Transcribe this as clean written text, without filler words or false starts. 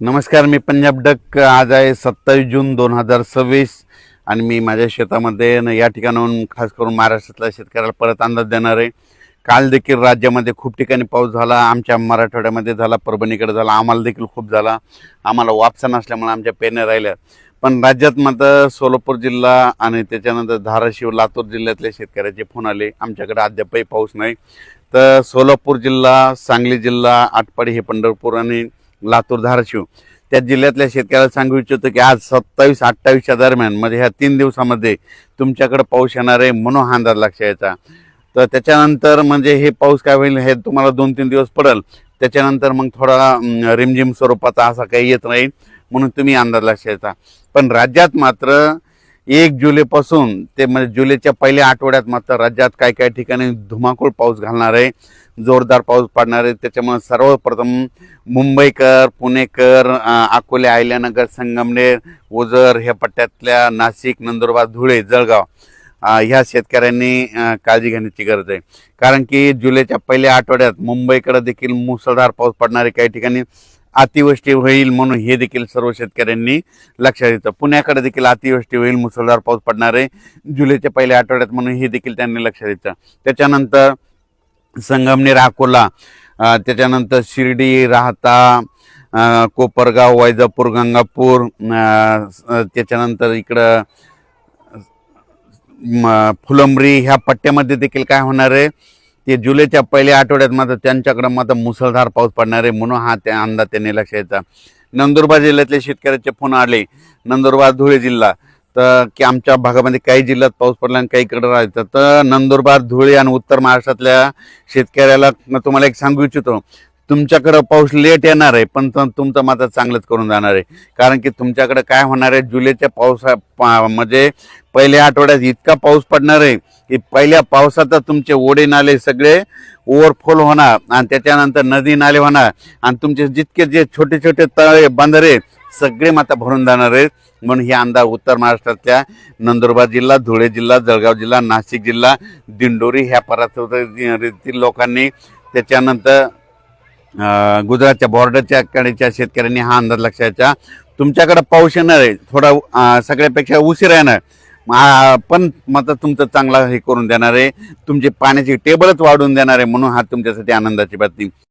नमस्कार, मी पंजाब डक. आज आहे 27 जून 2026 आणि मी माझ्या शेतामध्ये या ठिकाणाहून खास करून महाराष्ट्रातल्या शेतकऱ्याला परत अंदाज देणार आहे. काल देखील राज्यामध्ये खूप ठिकाणी पाऊस झाला, आमच्या मराठवाड्यामध्ये झाला, परभणीकडे झाला, आम्हाला देखील खूप झाला. आम्हाला वापसा नसल्यामुळे आमच्या पेरण्या राहिल्या. पण राज्यात मात्र सोलापूर जिल्हा आणि त्याच्यानंतर धाराशिव लातूर जिल्ह्यातल्या शेतकऱ्याचे फोन आले, आमच्याकडे अद्यापही पाऊस नाही. तर सोलापूर जिल्हा, सांगली जिल्हा, आटपाडी हे पंढरपूर आणि लातूर धाराशिव त्या जिल्ह्यातल्या शेतकऱ्याला सांगू इच्छितो की आज 27-28च्या दरम्यान म्हणजे ह्या 3 दिवसामध्ये तुमच्याकडे पाऊस येणार आहे, म्हणून हा अंदाज लक्षात यायचा. तर त्याच्यानंतर म्हणजे हे पाऊस काय होईल हे तुम्हाला 2-3 दिवस पडेल, त्याच्यानंतर मग थोडा रिमझिम स्वरूपाचा असा काही येत नाही, म्हणून तुम्ही अंदाज लक्षात यायचा. पण राज्यात मात्र 1 जुलैपासून ते म्हणजे जुलैच्या पहिल्या आठवड्यात मात्र राज्यात काही काही ठिकाणी धुमाकूळ पाऊस घालणार आहे, जोरदार पाऊस पडणार आहे. त्याच्यामुळे सर्वप्रथम मुंबईकर, पुणेकर, अकोले, अहिल्यानगर, संगमनेर, ओझर ह्या पट्ट्यातल्या नाशिक, नंदुरबार, धुळे, जळगाव ह्या शेतकऱ्यांनी काळजी घेण्याची गरज आहे. कारण की जुलैच्या पहिल्या आठवड्यात मुंबईकडे देखील मुसळधार पाऊस पडणार आहे, काही ठिकाणी अतिवृष्टी होईल, म्हणून हे देखील सर्व शेतकऱ्यांनी लक्षात येतं. पुण्याकडे देखील अतिवृष्टी होईल, मुसळधार पाऊस पडणार आहे जुलैच्या पहिल्या आठवड्यात, म्हणून हे देखील त्यांनी लक्षात येतं. त्याच्यानंतर संगमनेर, अकोला, त्याच्यानंतर शिर्डी, राहता, कोपरगाव, वैजापूर, गंगापूर, त्याच्यानंतर इकडं फुलंब्री ह्या पट्ट्यामध्ये देखील काय होणार आहे, ते जुलैच्या पहिल्या आठवड्यात मात्र त्यांच्याकडं मात्र मुसळधार पाऊस पडणार आहे, म्हणून हा त्या अंदाज त्यांनी लक्षात येतात. नंदुरबार जिल्ह्यातले शेतकऱ्याचे फोन आले, नंदुरबार, धुळे जिल्हा, तर की आमच्या भागामध्ये काही जिल्ह्यात पाऊस पडला आणि काहीकडे राहायचं. तर नंदुरबार, धुळे आणि उत्तर महाराष्ट्रातल्या शेतकऱ्याला तुम्हाला एक सांगू इच्छितो, तुमच्याकडं पाऊस लेट येणार आहे, पण तुमचं मात्र चांगलंच करून जाणार आहे. कारण की तुमच्याकडे काय होणार आहे, जुलैच्या म्हणजे पहिल्या आठवड्यात इतका पाऊस पडणार आहे की पहिल्या पावसात तुमचे ओढे नाले सगळे ओव्हरफ्लो होणार आणि त्याच्यानंतर नदी नाले होणार आणि तुमचे जितके जे छोटे छोटे तळे बंधारे सगळे मात्र भरून जाणार आहेत. म्हणून हे अंदाज उत्तर महाराष्ट्रातल्या नंदुरबार जिल्हा, धुळे जिल्हा, जळगाव जिल्हा, नाशिक जिल्हा, दिंडोरी ह्या परिसरातील लोकांनी, त्याच्यानंतर गुजरातच्या बॉर्डरच्या कडेच्या शेतकऱ्यांनी हा अंदाज लक्षात यायचा. तुमच्याकडे पाऊस येणार आहे, थोडा सगळ्यापेक्षा उशीर येणार, पण मात्र तुमचं चांगला हे करून देणार आहे, तुमची पाण्याची टेबलच वाढवून देणार आहे, म्हणून हा तुमच्यासाठी आनंदाची बातमी.